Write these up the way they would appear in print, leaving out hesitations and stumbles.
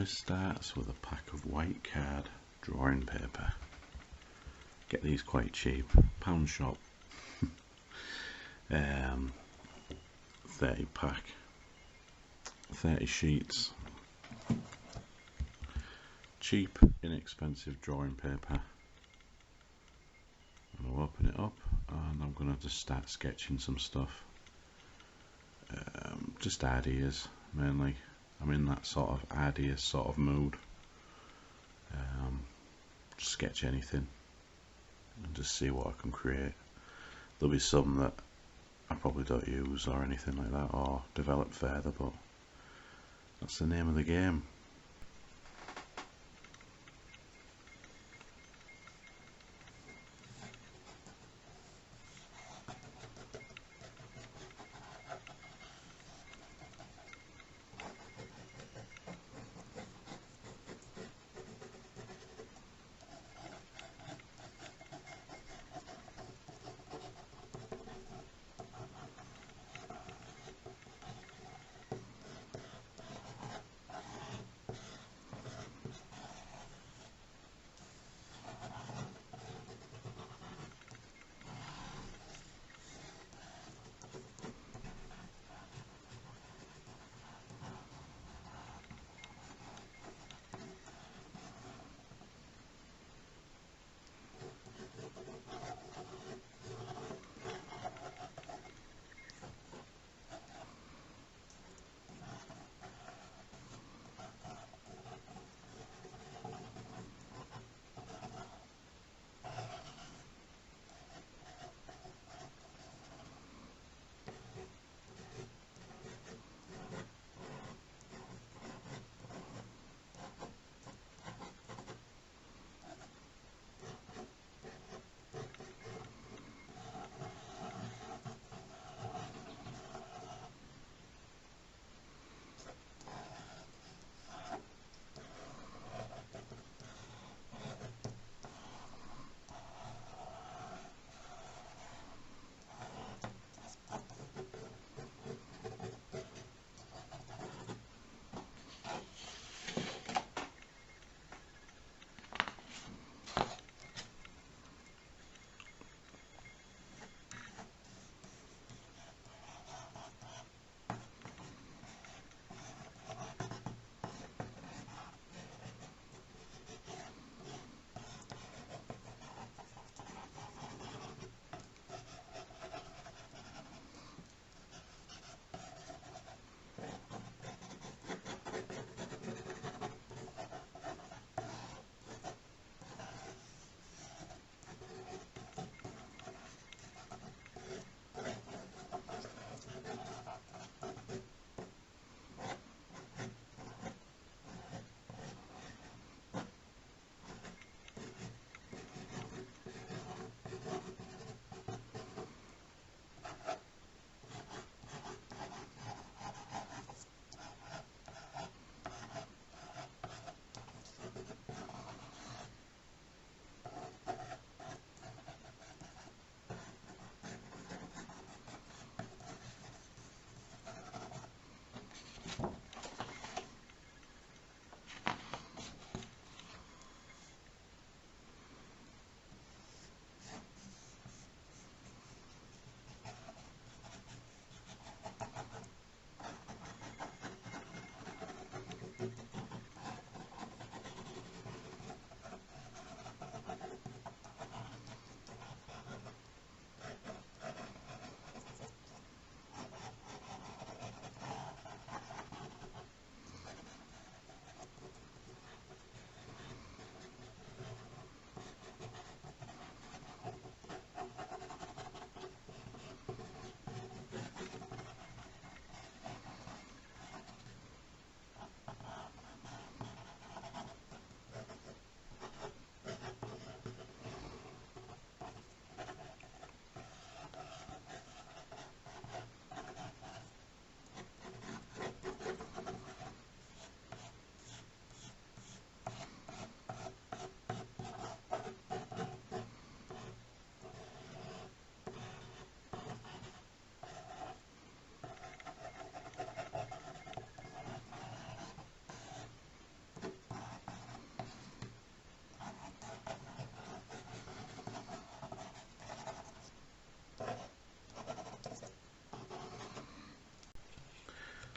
always starts with a pack of white card drawing paper. Get these quite cheap, pound shop. 30 pack, 30 sheets, cheap, inexpensive drawing paper. I'm going to open it up and I'm going to just start sketching some stuff. Just ideas mainly. I'm in that sort of ideas sort of mood. Just sketch anything and just see what I can create. There'll be some that I probably don't use or anything like that or develop further, but that's the name of the game.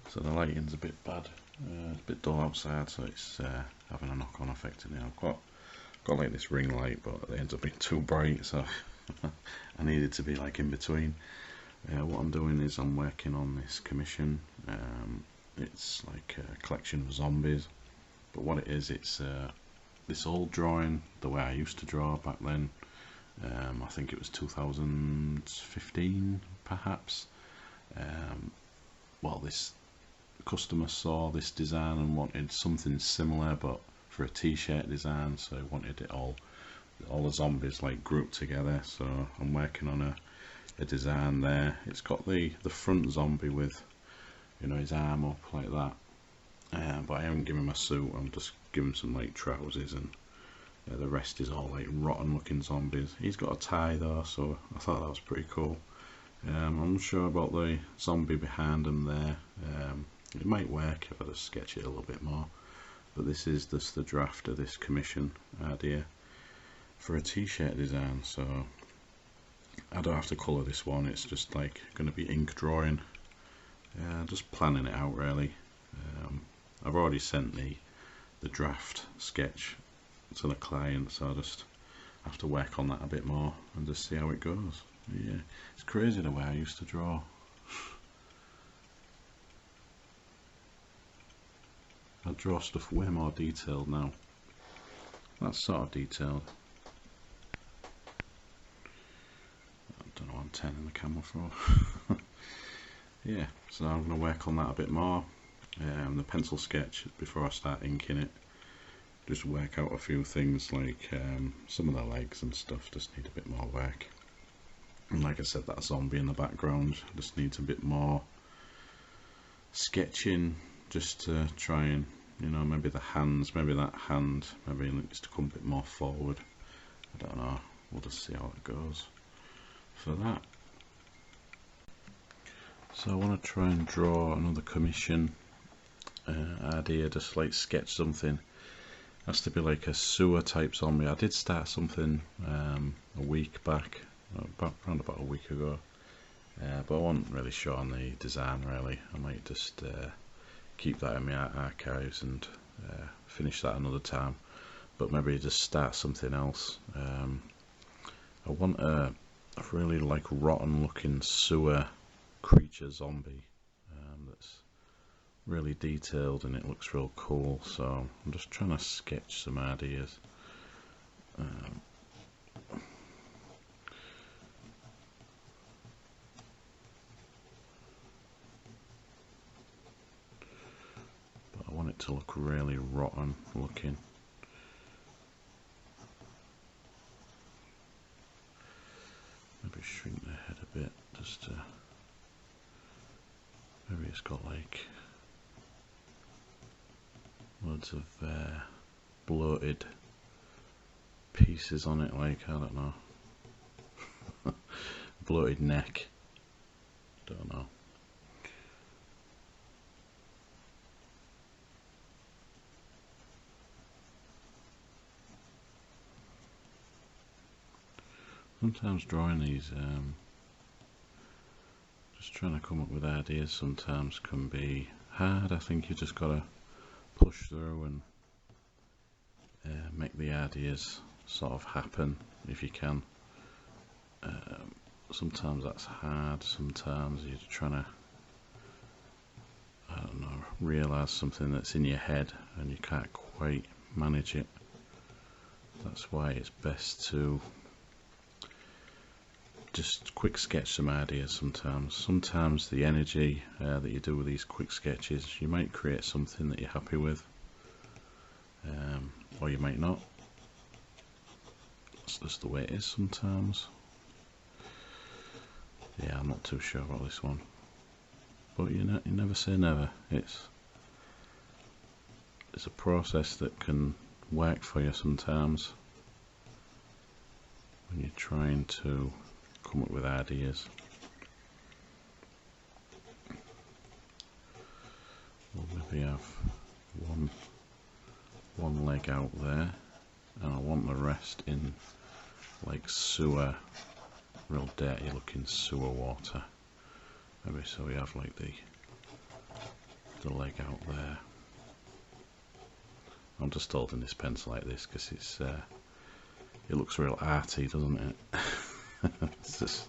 So the lighting's a bit bad, it's a bit dull outside, so it's having a knock-on effect in here. I've got like this ring light, but it ends up being too bright, so I needed to be like in between. What I'm doing is I'm working on this commission. It's like a collection of zombies, but what it is, it's this old drawing, the way I used to draw back then. I think it was 2015 perhaps. Well, this customer saw this design and wanted something similar but for a t-shirt design, so he wanted it all the zombies like grouped together. So I'm working on a design there. It's got the front zombie with, you know, his arm up like that, but I haven't given him a suit. I'm just giving him some like trousers, and the rest is all like rotten looking zombies. He's got a tie though, so I thought that was pretty cool. I'm not sure about the zombie behind him there. It might work if I just sketch it a little bit more, but this is just the draft of this commission idea for a t-shirt design, so I don't have to colour this one. It's just like going to be ink drawing, just planning it out really. I've already sent the draft sketch to the client, so I just have to work on that a bit more and just see how it goes. Yeah, it's crazy the way I used to draw. I draw stuff way more detailed now. That's sort of detailed. I don't know what I'm turning the camera for. Yeah, so I'm going to work on that a bit more. The pencil sketch, before I start inking it, just work out a few things like some of the legs and stuff just need a bit more work. And like I said, that zombie in the background just needs a bit more sketching, just to try and, you know, maybe the hands, maybe that hand, maybe it needs to come a bit more forward. I don't know, we'll just see how it goes for that. So I want to try and draw another commission idea, just like sketch something. Has to be like a sewer type zombie. I did start something a week back, around about a week ago, but I wasn't really sure on the design really. I might just keep that in my archives and finish that another time, but maybe just start something else. I want a really like rotten looking sewer creature zombie that's really detailed and it looks real cool, so I'm just trying to sketch some ideas. But I want it to look really rotten looking. Maybe shrink the head a bit, just to, maybe it's got like loads of bloated pieces on it, like, I don't know. Bloated neck, don't know. Sometimes drawing these, just trying to come up with ideas sometimes can be hard. I think you just gotta push through and make the ideas sort of happen if you can. Sometimes that's hard, sometimes you're trying to, I don't know, realise something that's in your head and you can't quite manage it. That's why it's best to just quick sketch some ideas sometimes. Sometimes the energy that you do with these quick sketches, you might create something that you're happy with, or you might not. It's just the way it is sometimes. Yeah, I'm not too sure about this one, but you never say never. It's a process that can work for you sometimes when you're trying to come up with ideas. We'll maybe have one leg out there, and I want the rest in like sewer, real dirty looking sewer water. Maybe so we have like the the leg out there. I'm just holding this pencil like this because it looks real arty, doesn't it? It's just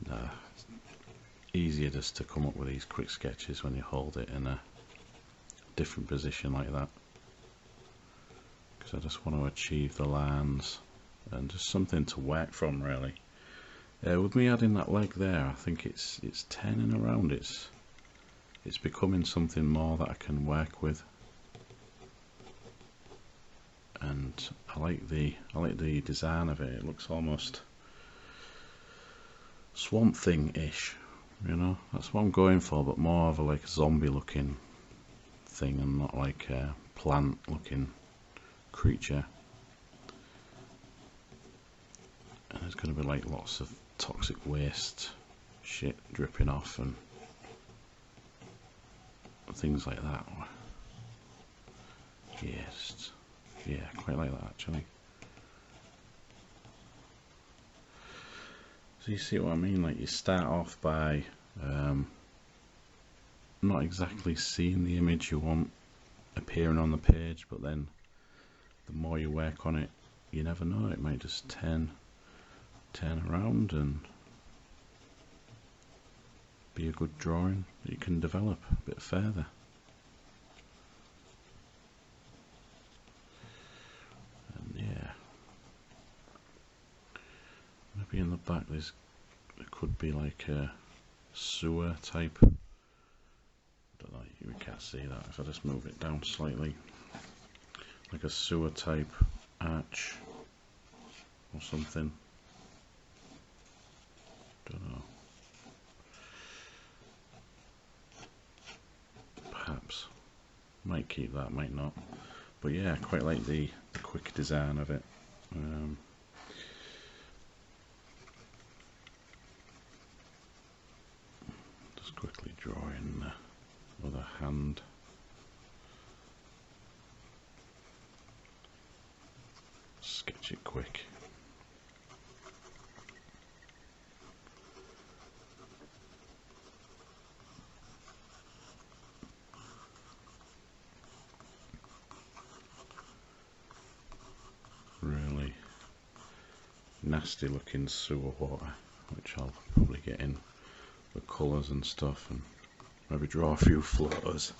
it's easier just to come up with these quick sketches when you hold it in a different position like that, because I just want to achieve the lines and just something to work from, really. With me adding that leg there, I think it's turning around. It's becoming something more that I can work with, and I like the design of it. It looks almost Swamp Thing-ish, you know. That's what I'm going for, but more of a zombie-looking thing, and not like a plant-looking creature. And there's going to be like lots of toxic waste shit dripping off and things like that. Yes, yeah, quite like that actually. So you see what I mean? Like, you start off by not exactly seeing the image you want appearing on the page, but then the more you work on it, you never know, it might just turn around and be a good drawing that you can develop a bit further. And yeah, maybe in the back there could be like a sewer type. Don't know, you can't see that if I just move it down slightly, like a sewer type arch or something. Don't know. Perhaps. Might keep that, might not. But yeah, I quite like the quick design of it. Just quickly draw in the other hand. Sketch it quick. Really nasty looking sewer water, which I'll probably get in the colours and stuff, and maybe draw a few floaters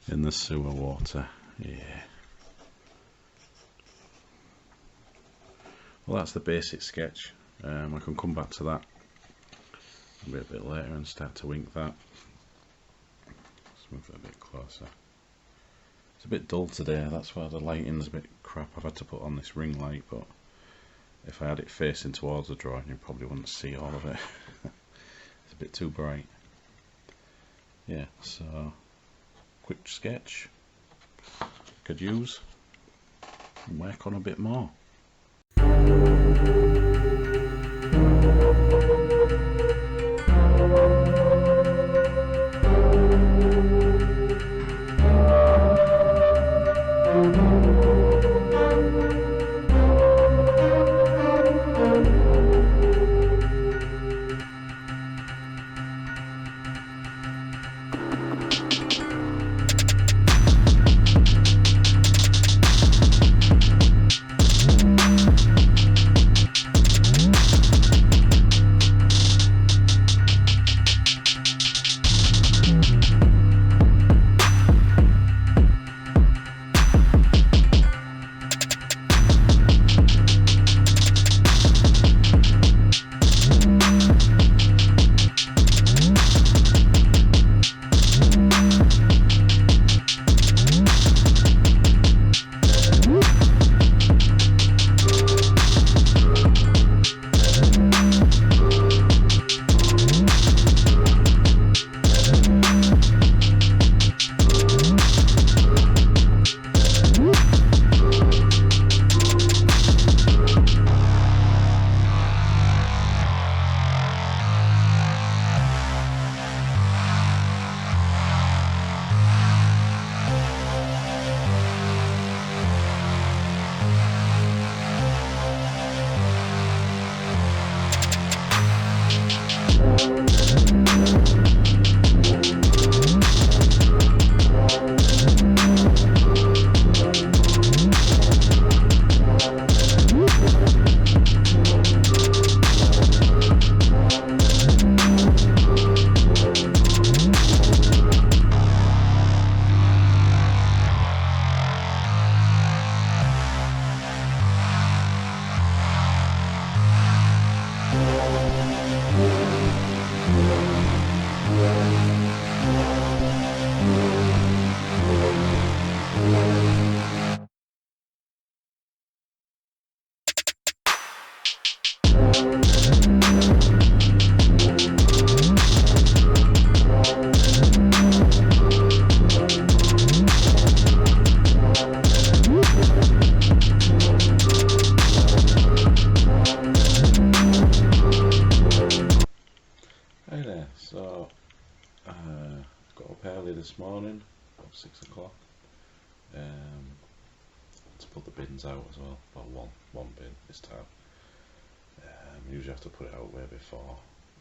in the sewer water. Yeah. Well, that's the basic sketch. I can come back to that a bit later and start to ink that. Let's move it a bit closer. It's a bit dull today, that's why the lighting's a bit crap. I've had to put on this ring light, but if I had it facing towards the drawing, you probably wouldn't see all of it. It's a bit too bright. Yeah, so quick sketch could use and work on a bit more. morning, about 6 o'clock, to put the bins out as well. Well, one bin this time. Usually have to put it out way before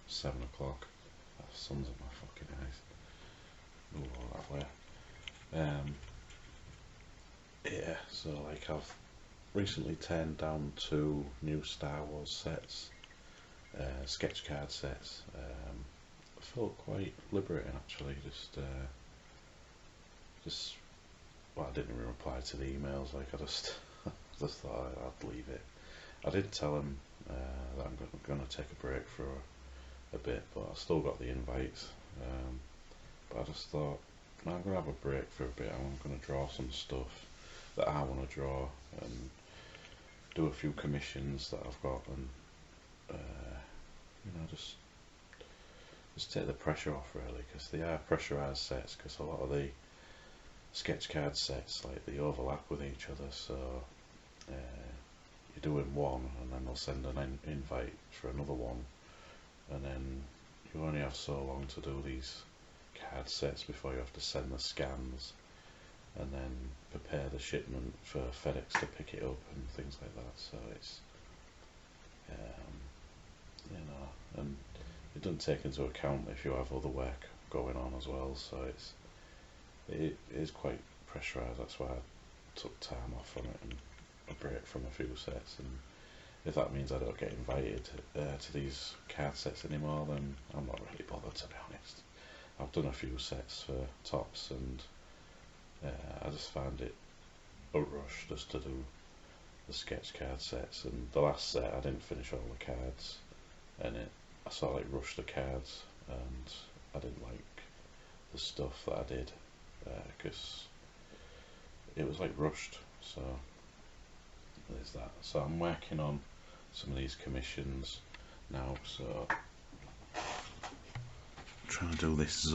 7 o'clock. The sun's in my fucking eyes. Move all that way. Yeah, so like I've recently turned down 2 new Star Wars sets, sketch card sets. I felt quite liberating actually, well, I didn't even reply to the emails, like I just thought I'd leave it. I did tell him that I'm going to take a break for a bit, but I still got the invites, but I just thought, no, I'm going to have a break for a bit. I'm going to draw some stuff that I want to draw and do a few commissions that I've got, and you know, just take the pressure off really, because they are pressurised sets, because a lot of the sketch card sets, like, they overlap with each other, so you're doing one and then they'll send an invite for another one, and then you only have so long to do these card sets before you have to send the scans and then prepare the shipment for FedEx to pick it up and things like that. So it's you know, and it doesn't take into account if you have other work going on as well, so it is quite pressurised. That's why I took time off from it and a break from a few sets, and if that means I don't get invited to these card sets anymore, then I'm not really bothered, to be honest. I've done a few sets for tops, and I just find it a rush just to do the sketch card sets, and the last set I didn't finish all the cards, and I sort of like rushed the cards, and I didn't like the stuff that I did, because it was like rushed, so there's that. So I'm working on some of these commissions now, so I'm trying to do this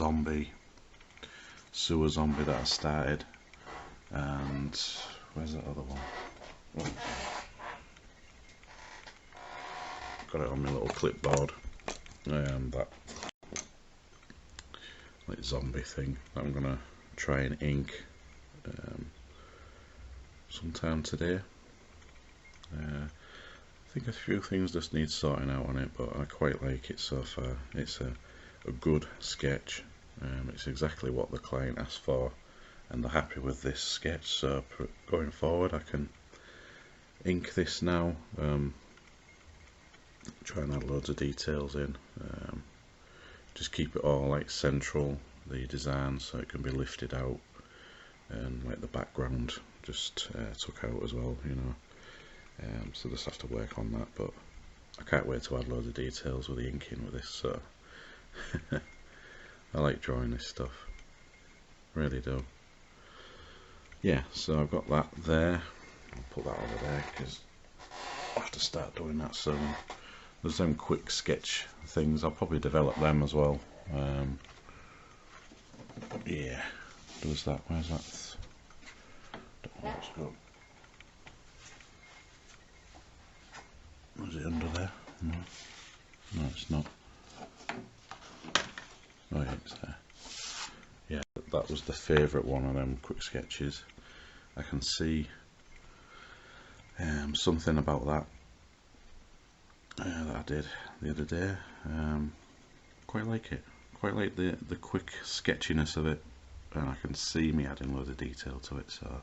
sewer zombie that I started, and where's that other one? Oh. Got it on my little clipboard, that like zombie thing that I'm gonna try and ink sometime today. I think a few things just need sorting out on it, but I quite like it so far. It's a good sketch. It's exactly what the client asked for, and they're happy with this sketch, so going forward I can ink this now, try and add loads of details in, just keep it all like central, the design, so it can be lifted out, and like the background just took out as well, you know. So just have to work on that, but I can't wait to add loads of details with the inking with this, so I like drawing this stuff, really do. Yeah, so I've got that there. I'll put that over there because I'll have to start doing that soon. There's them quick sketch things, I'll probably develop them as well. Yeah, does that, where's that? Don't know what's good. Was it under there? No, no, it's not. Oh yeah, it's there. Yeah, that was the favourite one of them quick sketches. I can see something about that that I did the other day. Quite like it. Quite like the quick sketchiness of it, and I can see me adding loads of detail to it. So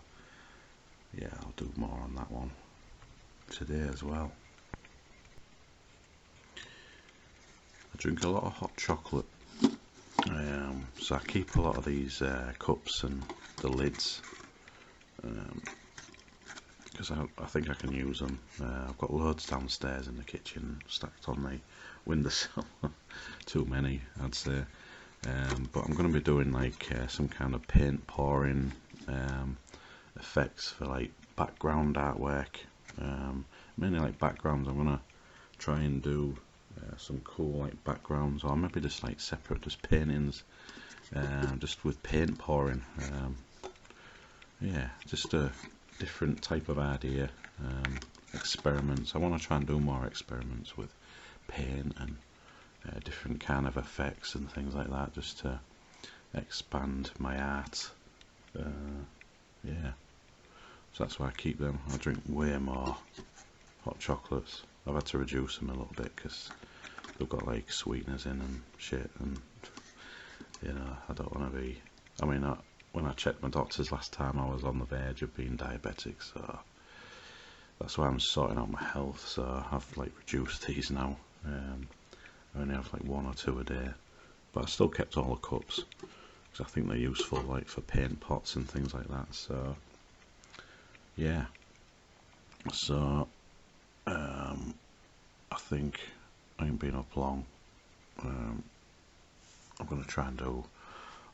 yeah, I'll do more on that one today as well. I drink a lot of hot chocolate, so I keep a lot of these cups and the lids, because I think I can use them. I've got loads downstairs in the kitchen stacked on the windowsill. Too many, I'd say, but I'm going to be doing like some kind of paint pouring effects for like background artwork, mainly like backgrounds. I'm going to try and do some cool like backgrounds, or maybe just like separate, just paintings, just with paint pouring. Yeah, just a different type of idea, experiments. I want to try and do more experiments with paint and different kind of effects and things like that, just to expand my art. Yeah, so that's why I keep them. I drink way more hot chocolates. I've had to reduce them a little bit because they've got like sweeteners in and shit, and you know, I don't want to be. I mean, when I checked my doctors last time, I was on the verge of being diabetic, so that's why I'm sorting out my health. So I've like reduced these now. I only have like 1 or 2 a day, but I still kept all the cups because I think they're useful, like for paint pots and things like that. So yeah, so I think I ain't been up long. I'm going to try and do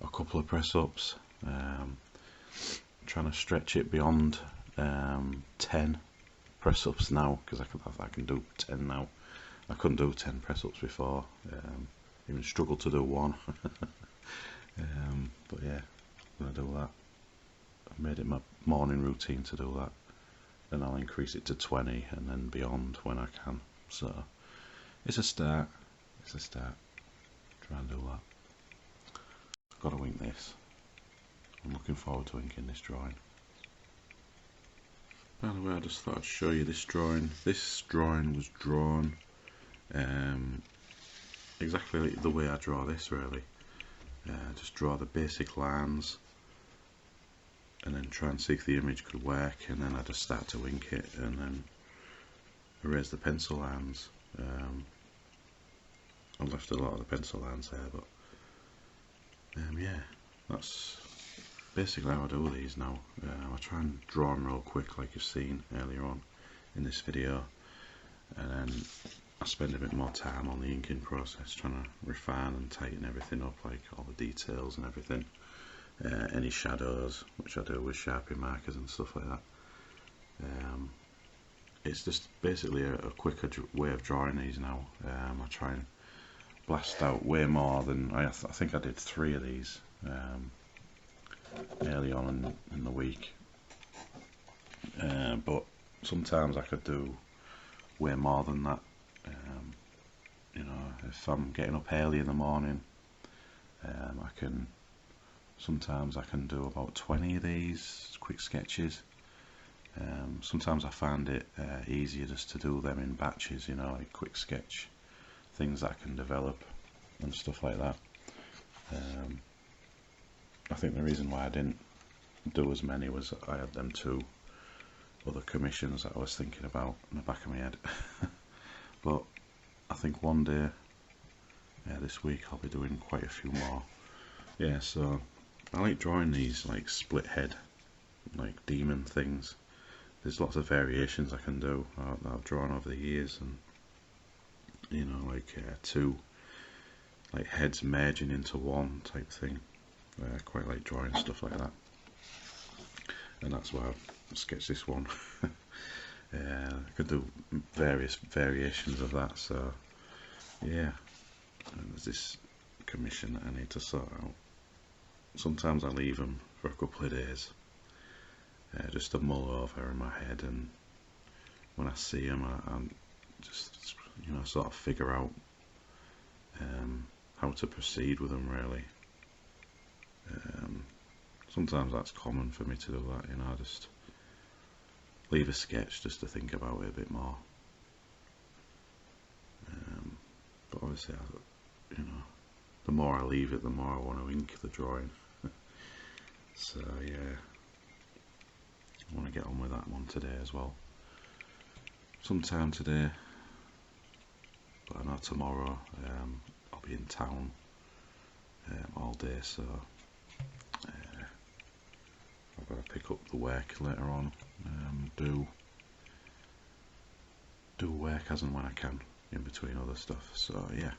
a couple of press ups, trying to stretch it beyond 10 press ups now, because I can do 10 now. I couldn't do 10 press ups before, even struggled to do 1. But yeah, I'm going to do that. I've made it my morning routine to do that. Then I'll increase it to 20 and then beyond when I can. So it's a start. It's a start. Try and do that. I've got to ink this. I'm looking forward to inking this drawing. By the way, I just thought I'd show you this drawing. This drawing was drawn exactly the way I draw this, really. Just draw the basic lines and then try and see if the image could work, and then I just start to ink it and then erase the pencil lines. I left a lot of the pencil lines there, but yeah, that's basically how I do these now. I try and draw them real quick, like you've seen earlier on in this video, and then I spend a bit more time on the inking process, trying to refine and tighten everything up, like all the details and everything. Any shadows, which I do with Sharpie markers and stuff like that. It's just basically a quicker way of drawing these now. I try and blast out way more than I think I did 3 of these early on in the week, but sometimes I could do way more than that. You know, if I'm getting up early in the morning, sometimes I can do about 20 of these quick sketches. Sometimes I find it easier just to do them in batches, you know, like quick sketch things that I can develop and stuff like that. I think the reason why I didn't do as many was I had them 2 other commissions that I was thinking about in the back of my head. But I think one day, this week, I'll be doing quite a few more. Yeah, so I like drawing these like split head, like demon things. There's lots of variations I can do that I've drawn over the years, and you know, like 2 like heads merging into one type thing. I quite like drawing stuff like that, and that's why I've sketched this one. I could do various variations of that, so yeah. And there's this commission that I need to sort out. Sometimes I leave them for a couple of days, just to mull over in my head, and when I see them, I'm just, you know, sort of figure out how to proceed with them, really. Sometimes that's common for me to do that, you know, just leave a sketch just to think about it a bit more. But obviously, you know, the more I leave it, the more I want to ink the drawing. So yeah, I want to get on with that one today as well. Sometime today, but I know tomorrow I'll be in town all day, so I've got to pick up the work later on. Do work as and when I can in between other stuff. So yeah.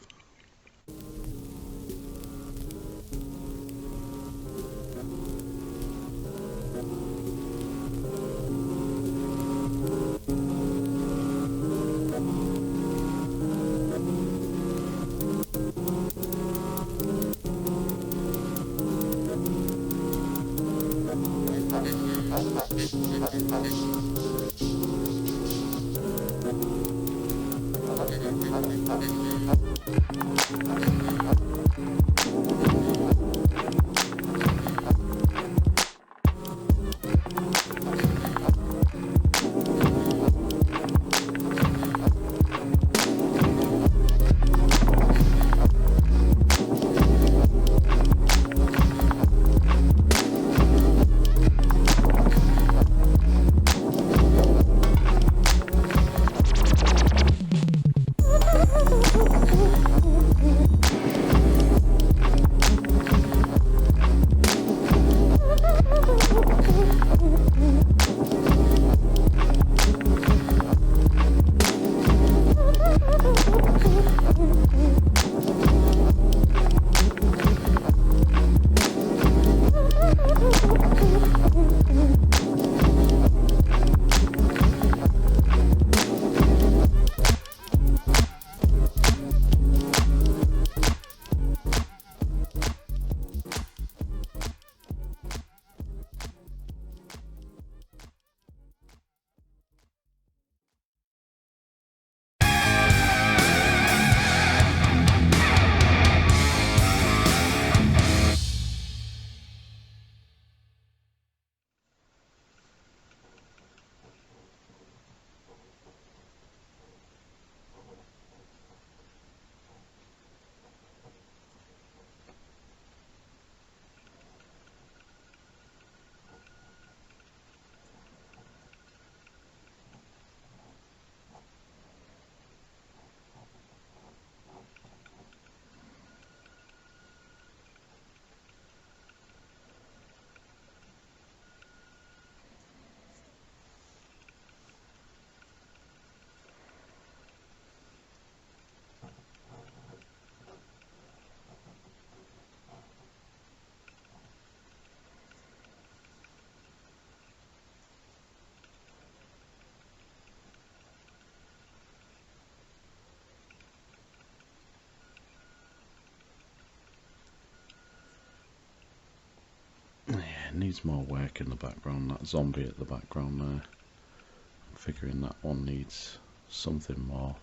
it needs more work in the background. That zombie at the background there, I'm figuring that one needs something more.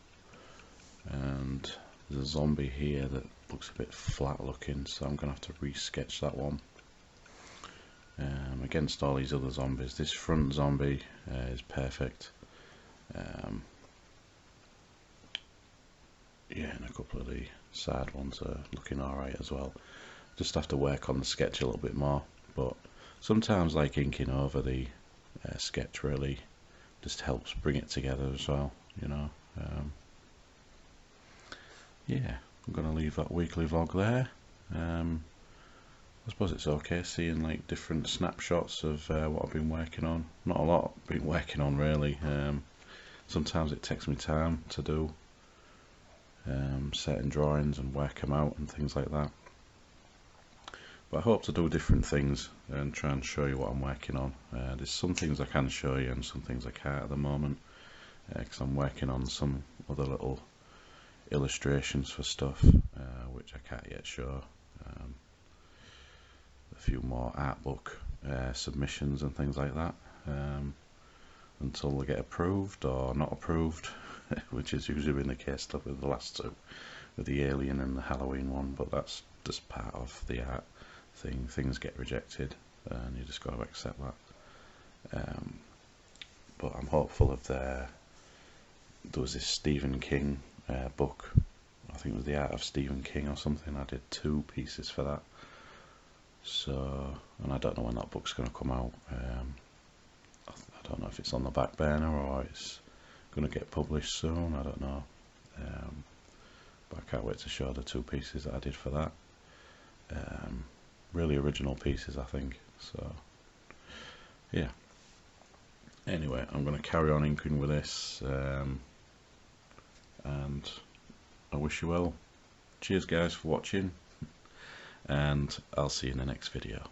And there's a zombie here that looks a bit flat looking, so I'm going to have to re-sketch that one. Against all these other zombies, this front zombie is perfect. Yeah, and a couple of the side ones are looking alright as well. Just have to work on the sketch a little bit more, but sometimes like inking over the sketch really just helps bring it together as well, you know. Yeah, I'm going to leave that weekly vlog there. I suppose it's okay seeing like different snapshots of what I've been working on. Not a lot I've been working on really. Sometimes it takes me time to do certain drawings and work them out and things like that. But I hope to do different things and try and show you what I'm working on. There's some things I can show you and some things I can't at the moment, because I'm working on some other little illustrations for stuff which I can't yet show. A few more art book submissions and things like that, until they get approved or not approved, which has usually been the case with the last two, with the Alien and the Halloween one, but that's just part of the art thing. Things get rejected and you just got to accept that. But I'm hopeful of there was this Stephen King book, I think it was The Art of Stephen King or something. I did 2 pieces for that. So, and I don't know when that book's going to come out. I don't know if it's on the back burner or it's going to get published soon. I don't know. But I can't wait to show the 2 pieces that I did for that. Really original pieces, I think. So, yeah. Anyway, I'm going to carry on inking with this. And I wish you well. Cheers guys for watching. And I'll see you in the next video.